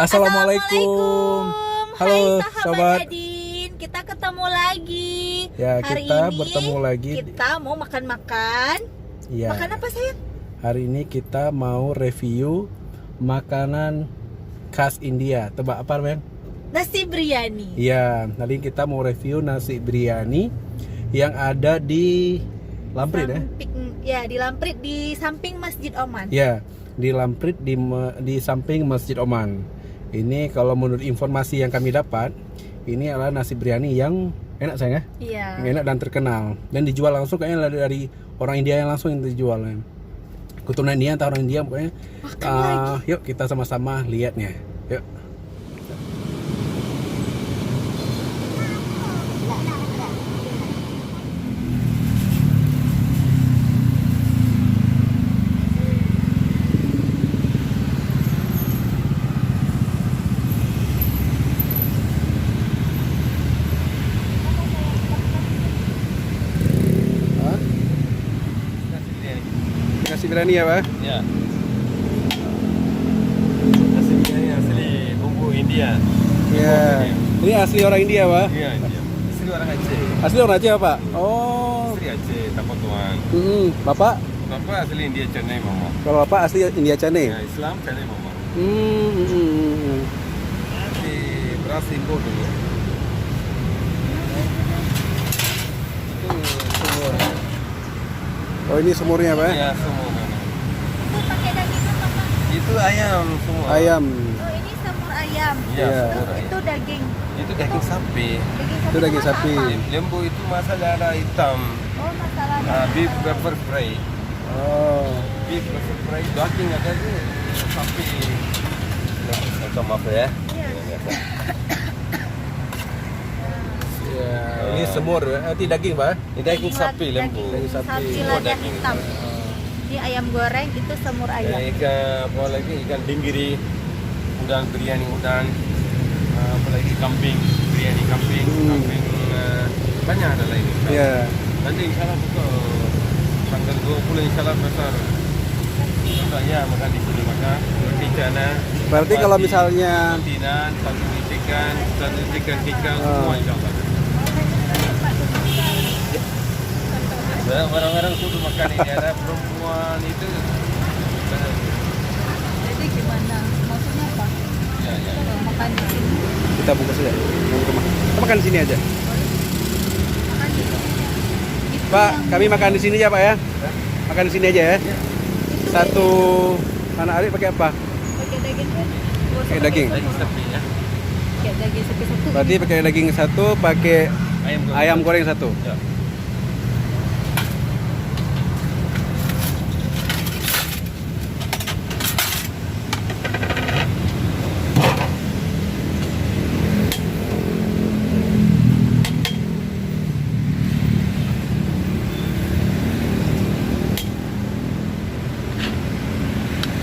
Assalamualaikum. Halo Hai sahabat sobat. Adin, kita ketemu lagi. Ya, Hari kita ini bertemu lagi. Kita mau makan-makan. Ya. Makan apa sayang? Hari ini kita mau review makanan khas India. Tebak apa, Men? Nasi biryani. Iya, hari ini kita mau review nasi biryani yang ada di Lamprit Ya, di Lamprit di samping Masjid Oman. Ya, di Lamprit di samping Masjid Oman. Ini kalau menurut informasi yang kami dapat, ini adalah nasi biryani yang enak sayang ya? Iya. Yang enak dan terkenal dan dijual langsung kayaknya dari orang India yang langsung yang dijual. Keturunan India atau orang India pokoknya. Makan lagi. Yuk kita sama-sama lihatnya. Yuk. Nasi biryani ya, Pak? Ya. Nasi biryani asli bumbu India. Iya. Ini asli orang India, Pak? Iya, India. Asli orang Aceh. Asli orang Aceh, Pak? Oh. Asli Aceh, Tapotuan. Bapak? Bapak asli India, Chennai, Mama. Kalau Bapak asli India Chennai? Ya, Islam, Chennai, Mama. Di beras impor dulu. Oh, ini semurnya, Pak? Ya, semua. Itu pakai daging apa, Pak? Itu ayam semua. Ayam. Oh, ini semur ayam. Iya, Iya. semua ayam. Itu daging. Itu daging sapi. Itu daging sama sapi. apa? Lembu itu masala hitam. Oh, masalah. Beef pepper fry. Oh. Beef pepper fry. Daging ada tuh sapi. Nah, maaf ya. Iya. Ya, ini semur, ini daging, Pak? Ini daging sapi lembu. Daging sapi. Sapi Oh, lada daging. hitam. Ini ayam goreng, itu semur ayam. Ikan apa lagi, ikan dinggiri, udang biryani udang, apa lagi kambing, biryani kambing, kambing banyak ada lagi. Iya. Nanti insya Allah buka tanggal 20 insya Allah besar. Ya makan di sini makan di sana. Berarti kalau misalnya kontinan, satu ikan semua insya Allah. Orang-orang sudah makan ini ada perempuan itu. Jadi gimana? Maksudnya apa? Ya, ya. Kalau makan di sini, kita bungkus aja, kita makan di sini aja. makan di sini. Itu Pak, yang- kami makan di sini ya, Pak ya. Makan di sini aja ya. itu Satu anak adik pakai apa? pakai daging kan? Pakai daging. Daging sapi ya. Pakai daging sapi satu. Berarti pakai daging satu, pakai ayam goreng satu. Ya.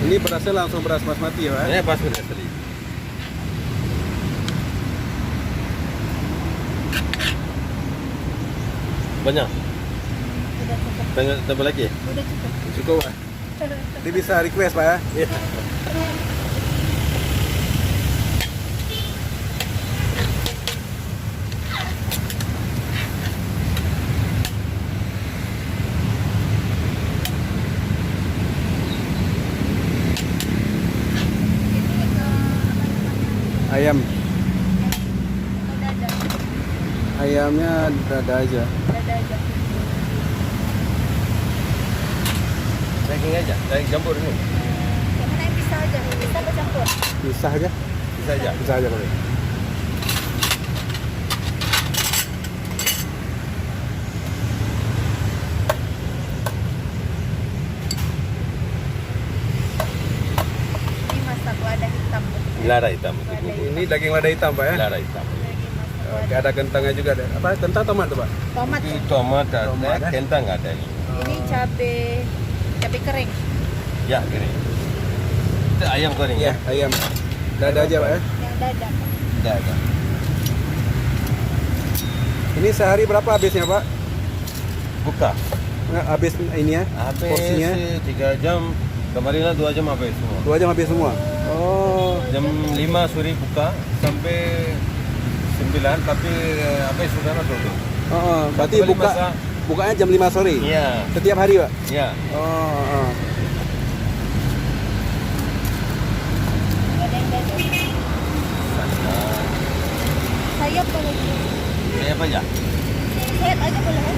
Ini berasnya langsung beras basmati ya, Pak? Ini pas sudah asli. Banyak. Udah cukup. Tambah lagi. Udah cukup. Cukup, Pak. Ini bisa request, Pak ya. Iya. Ayam. Atau dada. Ayamnya dada aja. Dada aja. Daging aja, daging campur ini. Yang mana yang bisa aja? Bisa bercampur. Bisa aja. Bisa aja. Bisa aja, Pak. Ini masak lada hitam. Lada hitam itu Lada bumbu. Ini daging lada hitam, Pak ya. Lada hitam. Lagi masak Oke, lada. ada kentangnya juga ada. Apa? Kentang tomat tuh, Pak? Tomat. Itu tomat Tomat, ada, kan? kentang ada ini. Ini cabai kering. Ya, kering. Itu ayam goreng Iya, ya. ayam. Dada aja, Pak ya. Yang dada. Ada, ada. Ini sehari berapa habisnya, Pak? Buka. Nggak, habis ini ya? Habis Porsinya 3 jam. Kemarin 2 jam habis semua. 2 jam habis semua. Oh, Jam 5 sore buka sampai 9, tapi apa saudara tutup. Berarti Kali buka masa- bukanya jam 5 sore. Iya. Setiap hari, Pak. Ya. Oh. Ada yang dada. Sayap boleh. Saya apa ya? Sayap aja boleh kan?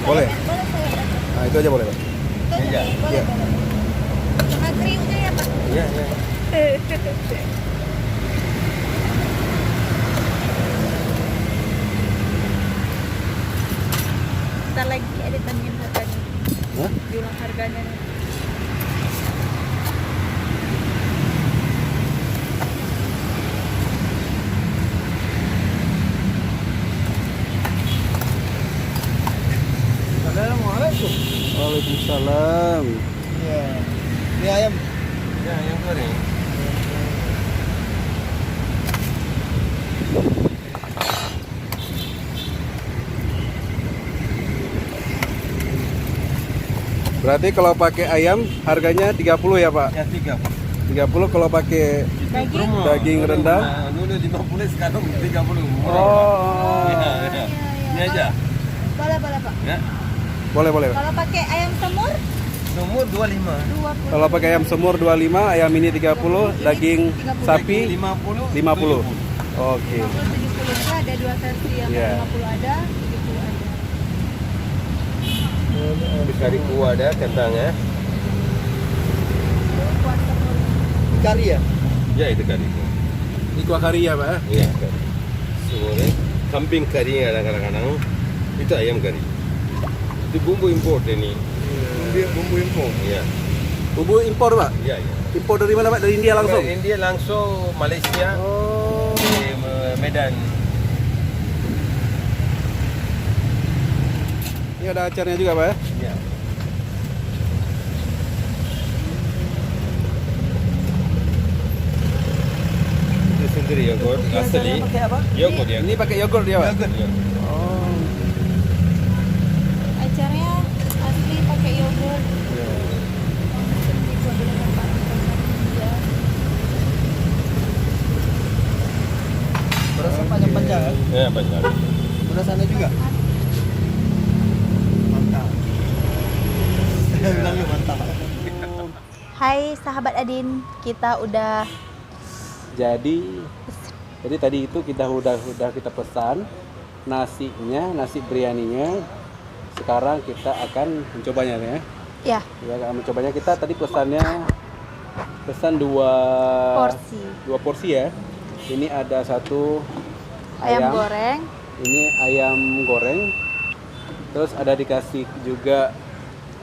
Boleh. Sayap, boleh sayap aja. Nah, itu aja boleh, Pak. Itu aja Iya. boleh, boleh, Iya. boleh. Sama kriuknya ya Pak. Iya, iya. Ntar lagi ada tanyain harganya. Hah? Diulang harganya nih. Assalamualaikum. Waalaikumsalam. Iya. Ini ayam. Ya, ayam goreng. Berarti kalau pakai ayam harganya 30 ya, Pak? Ya, 3. 30 kalau pakai Daging? Daging rendang? Dulu 50, sekarang 30. Murah. Oh. Iya, iya. Ini aja. Boleh, boleh Pak. Ya. Boleh, boleh. Pak. Kalau pakai ayam semur Nomor 25. 20. Kalau pakai ayam semur 25, ayam ini 30, daging 30. sapi 50. 50. Oke. 50 70 itu ada dua versi yang Iya. 50 ada, 70 ada. Habis kari kuah ada kentang ya. Kuah semur. Kari ya? Ya, itu kari kuah. Ini kuah kari ya, Pak? Iya, kari. Semua kambing kari ada kadang-kadang. Itu ayam kari. Itu bumbu import ini. Bumbu import. Iya. Bumbu impor, Pak? Iya, iya. Impor dari mana, Pak? Dari India langsung? India langsung Malaysia. Oh. Di Medan. Ini ada acarnya juga, Pak ya? Iya. Itu sendiri yogurt asli. Pakai apa? Yogurt ya. Ini pakai yogurt ya, Pak? Yogurt. Oh. Acarnya asli pakai yogurt. Iya. Berasa panjang-panjang kan? Ya, banyak. Berasannya juga? Mantap. Saya bilangnya mantap. Hai sahabat Adin, kita udah Jadi tadi itu kita udah kita pesan nasinya, nasi biryaninya. Sekarang kita akan mencobanya ya. ya Kita akan mencobanya. Kita tadi pesan dua porsi ya. Ini ada satu ayam goreng, Ini ayam goreng. Terus ada dikasih juga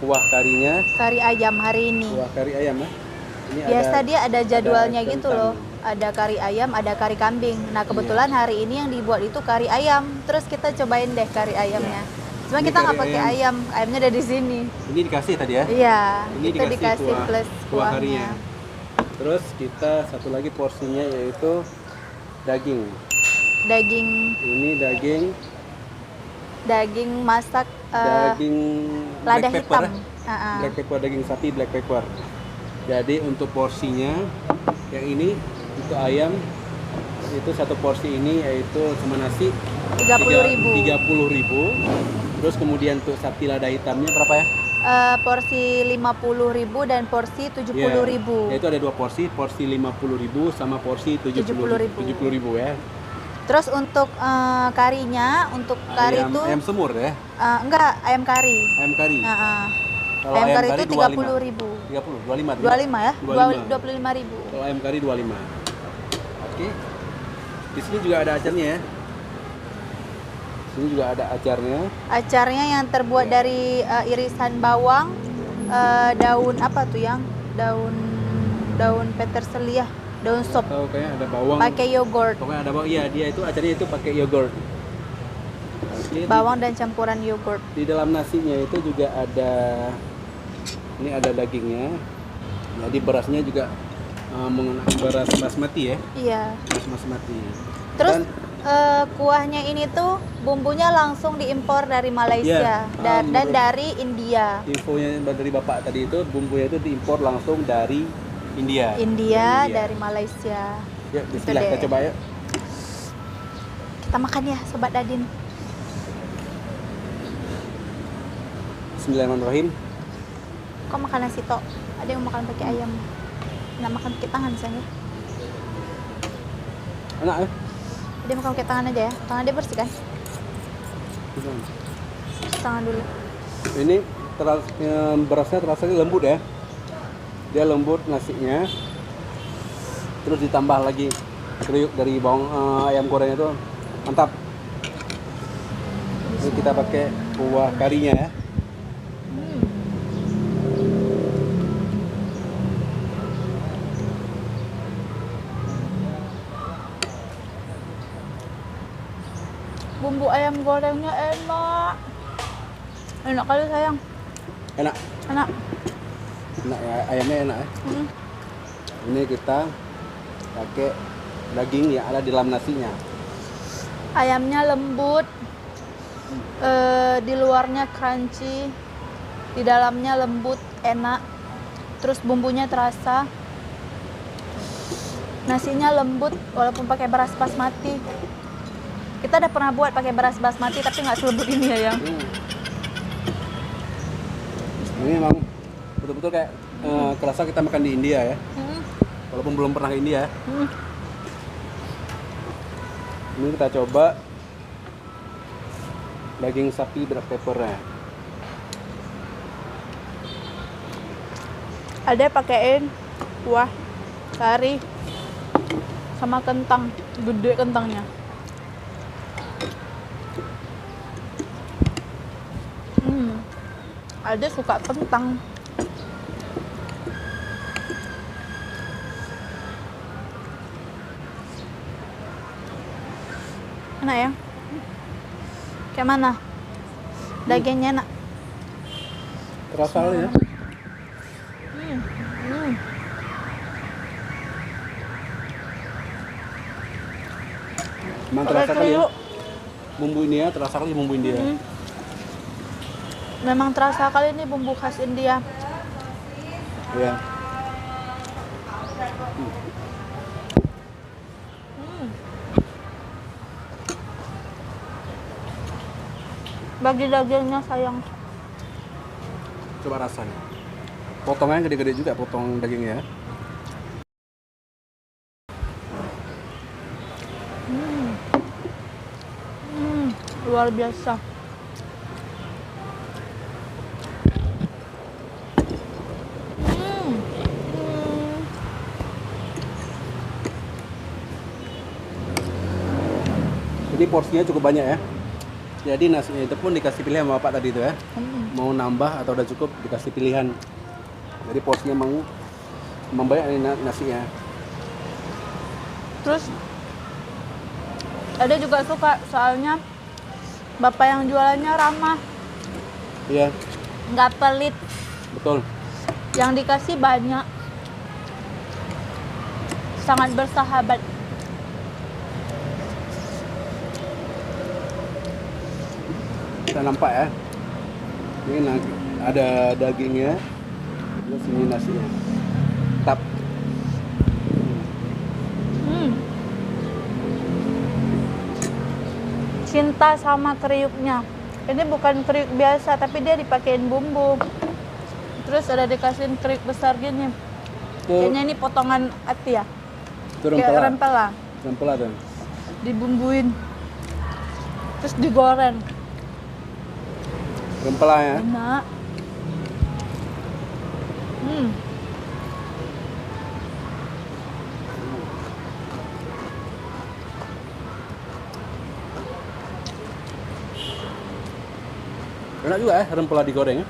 kuah karinya, kari ayam hari ini. kuah kari ayam ya. Ini Biasa dia ada jadwalnya ada gitu kentang. loh. Ada kari ayam, ada kari kambing. Nah kebetulan hari ini yang dibuat itu kari ayam. Terus kita cobain deh kari ayamnya. Cuma Ini kita nggak kari pakai ayam, ayamnya ada di sini. Ini dikasih tadi ya. Iya, Ini itu dikasih kuah- plus kuah kuahnya. karinya. Terus kita satu lagi porsinya yaitu daging. Daging Ini daging masak daging lada black pepper hitam. ya. Black pepper, daging sapi black pepper. Jadi untuk porsinya yang ini itu ayam itu satu porsi ini yaitu sama nasi 30.000. 30.000. Terus kemudian untuk sapi lada hitamnya berapa ya? Porsi 50.000 dan porsi 70.000. Ya, itu ada dua porsi 50.000 sama porsi 70.000. 70.000 ya. Terus untuk karinya, untuk kari Ayam, itu ayam semur ya. enggak ayam kari. Ayam kari. Kalau ayam kari itu 30.000. 30, 25. 25 ya? 25. 25.000. Kalau ayam kari 25. Oke. Di sini juga ada acarnya ya. Di sini juga ada acarnya. Acarnya yang terbuat dari irisan bawang, daun apa tuh yang daun peterselia, daun sop, Atau kayak ada bawang. pakai yogurt, Pokoknya ada bawang. Iya, dia itu acaranya itu pakai yogurt. Oke, bawang dan campuran yogurt. di dalam nasinya itu juga ada ini ada dagingnya. Jadi berasnya juga menggunakan beras basmati ya. Iya. Beras basmati. Terus Dan kuahnya ini tuh bumbunya langsung diimpor dari Malaysia Iya. dan dari India. infonya dari bapak tadi itu bumbunya itu diimpor langsung dari India. India, dari Malaysia. Ya, bismillah deh. kita coba ya. Kita makan ya, Sobat Dadin. Bismillahirrahmanirrahim. Kok makan nasi tok? Ada yang makan pakai ayam. Nggak makan pakai tangan sayang. Enak ya? Dia makan pakai tangan aja ya. Tangan dia bersih kan? Tangan dulu. Ini berasnya terasa lembut ya. Dia lembut nasinya. Terus ditambah lagi kriuk dari bawang ayam goreng itu mantap. Ini kita pakai kuah karinya ya. Bumbu ayam gorengnya enak. Enak kali sayang. Enak. Enak. Enak ya, ayamnya enak ya. Ini kita pakai daging yang ada di dalam nasinya. Ayamnya lembut. Di luarnya crunchy. Di dalamnya lembut, enak. Terus bumbunya terasa. Nasinya lembut walaupun pakai beras basmati. Kita udah pernah buat pakai beras basmati tapi nggak selembut ini ya, Yang. Ini memang betul-betul kayak kerasa kita makan di India ya. Walaupun belum pernah ke India. Ini kita coba daging sapi black peppernya. Ada pakein kuah kari sama kentang, gede kentangnya. Ada suka kentang. Enak ya? Kayak mana? Dagingnya enak. Terasa kali ya. Memang terasa kali ya. Bumbu ini ya, terasa kali bumbu India. Memang terasa kali ini bumbu khas India. Ya. Bagi dagingnya sayang. Coba rasanya. Potongannya gede-gede juga, potong dagingnya ya. Luar biasa. Ini porsinya cukup banyak ya. Jadi nasinya itu pun dikasih pilihan sama Bapak tadi itu ya. Mau nambah atau udah cukup dikasih pilihan. Jadi porsinya memang banyak ini nasinya. Terus ada juga suka soalnya bapak yang jualannya ramah, Iya, nggak pelit, betul. yang dikasih banyak, sangat bersahabat. Kita nampak ya. Ini ada dagingnya, terus ini nasinya. Tap. Cinta sama kriuknya. Ini bukan kriuk biasa, tapi dia dipakein bumbu. Terus ada dikasihin kriuk besar gini. Kayaknya ini potongan ati ya. Itu Kayak rempela. rempela. Rempela tuh. Dibumbuin. Terus digoreng. Rempela ya. Enak. Enak juga ya rempela digoreng ya.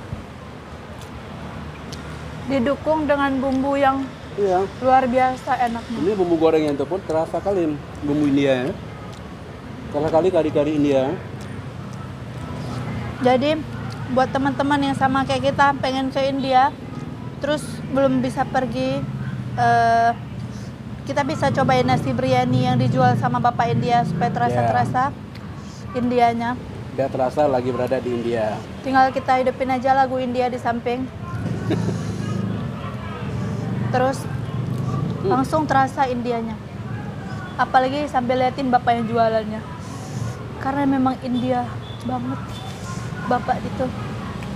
Didukung dengan bumbu yang Iya. luar biasa enaknya. Ini bumbu gorengnya itu pun terasa kali bumbu India ya. Terasa kali kari-kari India. Jadi buat teman-teman yang sama kayak kita pengen ke India, terus belum bisa pergi, kita bisa cobain nasi biryani yang dijual sama bapak India supaya terasa Indianya. Dia terasa lagi berada di India. Tinggal kita hidupin aja lagu India di samping. Terus Langsung terasa Indianya. Apalagi sambil liatin bapak yang jualannya. Karena memang India banget bapak itu.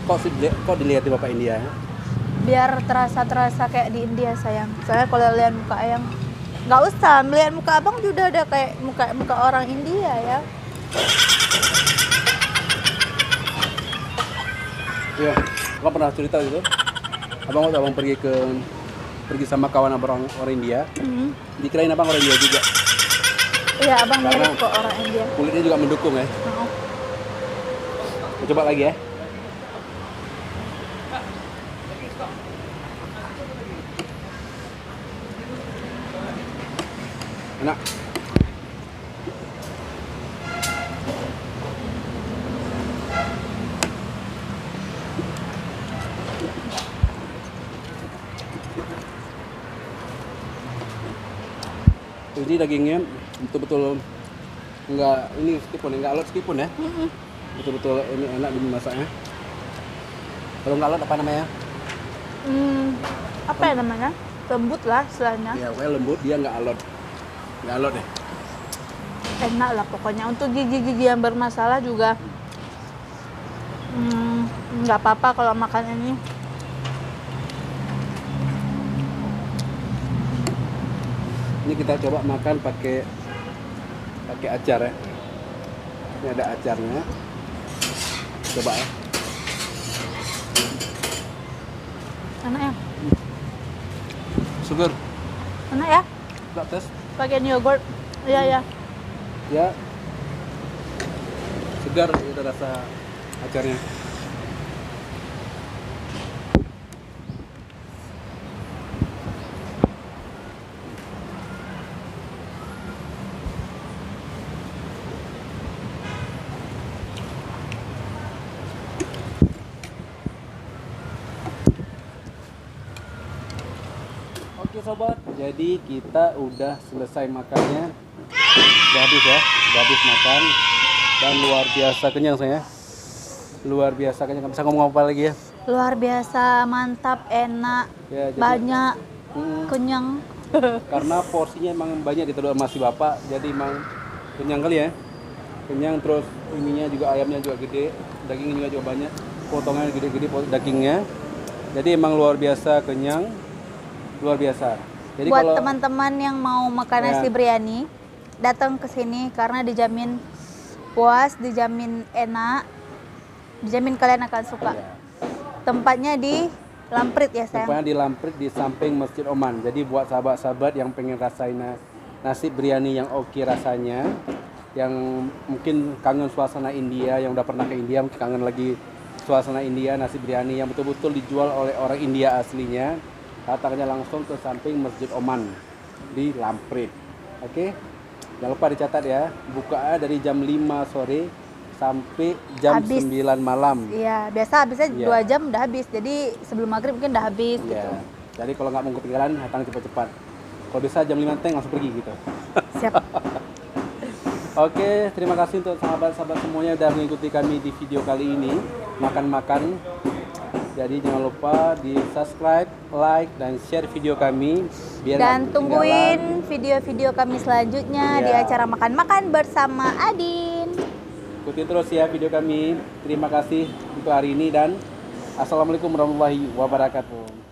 Kok dilihat di bapak India ya? Biar terasa kayak di India sayang. Soalnya kalau lihat muka ayang, nggak usah melihat muka abang juga ada kayak muka orang India ya. Iya, abang pernah cerita gitu. Abang waktu abang pergi sama kawan abang orang India, dikirain abang orang India juga. Iya abang Karena mirip kok orang India. kulitnya juga mendukung ya. Mau. Coba lagi ya. Enak. Ini dagingnya betul-betul enggak ini enggak alot meskipun ya. Betul-betul ini enak dimasaknya. Kalau enggak alot apa namanya? Apa ya namanya? Lembut lah istilahnya. Ya, pokoknya lembut, dia enggak alot. Enggak alot deh. Enak lah pokoknya. Untuk gigi-gigi yang bermasalah juga nggak apa-apa kalau makan ini. Ini kita coba makan pakai acar ya. Ini ada acarnya. Coba ya. Enak ya? Sugar. Enak ya? Enggak tes. Pakai yogurt. Iya ya. Ya. Segar itu rasa acarnya. Oke sobat, jadi kita udah selesai makannya. Udah habis ya, udah habis makan. Dan luar biasa kenyang saya. Luar biasa kenyang, nggak bisa ngomong apa lagi ya. Luar biasa, mantap, enak, Ya, jadi- banyak, Mm, kenyang. karena porsinya emang banyak ditaruh sama si bapak, jadi emang kenyang kali ya. Kenyang, terus ininya juga, ayamnya juga gede, dagingnya juga banyak, potongannya gede-gede dagingnya. Jadi emang luar biasa kenyang, luar biasa. Jadi Buat kalau teman-teman yang mau makan Ya. nasi biryani, datang ke sini karena dijamin puas, dijamin enak, dijamin kalian akan suka. Ya, Tempatnya di Lamprit ya sayang. tempatnya di Lamprit di samping Masjid Oman. Jadi buat sahabat-sahabat yang pengen rasain nasi biryani yang oke rasanya, yang mungkin kangen suasana India, yang udah pernah ke India mungkin kangen lagi suasana India, nasi biryani yang betul-betul dijual oleh orang India aslinya, datangnya langsung ke samping Masjid Oman di Lamprit. Oke, jangan lupa dicatat ya, buka dari jam 5 sore sampai jam Habis. 9 malam. Iya, biasa habisnya Iya. 2 jam udah habis. Jadi sebelum maghrib mungkin udah habis gitu. Ya, jadi kalau nggak mau ketinggalan, datang cepat-cepat. Kalau bisa jam 5 teng langsung pergi gitu. Siap. Oke, terima kasih untuk sahabat-sahabat semuanya udah mengikuti kami di video kali ini makan-makan. Jadi jangan lupa di subscribe, like, dan share video kami biar Dan nggak ketinggalan. tungguin video-video kami selanjutnya di Iya. acara makan-makan bersama Adin. Ikutin terus ya video kami. Terima kasih untuk hari ini dan assalamualaikum warahmatullahi wabarakatuh.